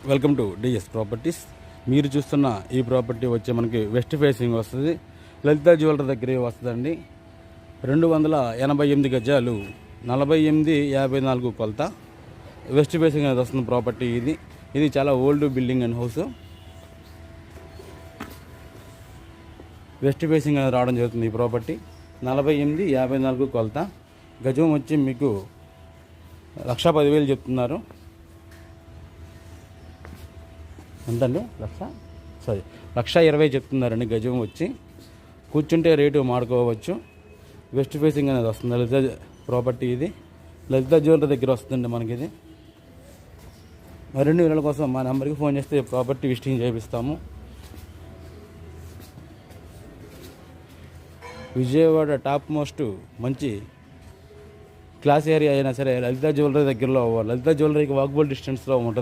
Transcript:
Welcome to DS properties. మీరు చూస్తున్న ఈ ప్రాపర్టీ వచ్చే మనకి వెస్ట్ ఫేసింగ్ వస్తుంది. లలిత జ్యువెలరీ దగ్గర వస్తుందండి. 288 గజాలు, 48-54 కొలత, వెస్ట్ ఫేసింగ్ అనేది వస్తుంది ప్రాపర్టీ. ఇది చాలా old building and house. West facing అనేది రావడం జరుగుతుంది. ఈ ప్రాపర్టీ 48-54 కొలత. గజం వచ్చి మీకు 1,10,000 చెప్తున్నారు. ఎంతండి? 1,20,000 చెప్తున్నారండి గజం వచ్చి. కూర్చుంటే రేటు మాడుకోవచ్చు. వెస్ట్ ఫేసింగ్ అనేది వస్తుంది. లలిత ప్రాపర్టీ ఇది లలిత జ్యువెలరీ దగ్గర వస్తుందండి మనకి. ఇది మరిన్ని వివరాల కోసం మా నెంబర్కి ఫోన్ చేస్తే ప్రాపర్టీ విజిటింగ్ చేపిస్తాము. విజయవాడ టాప్ మోస్ట్ మంచి క్లాస్ ఏరియా అయినా సరే లలిత జ్యువెలరీ దగ్గరలో, లలిత జ్యువెలరీకి వాకబుల్ డిస్టెన్స్లో ఉంటుంది.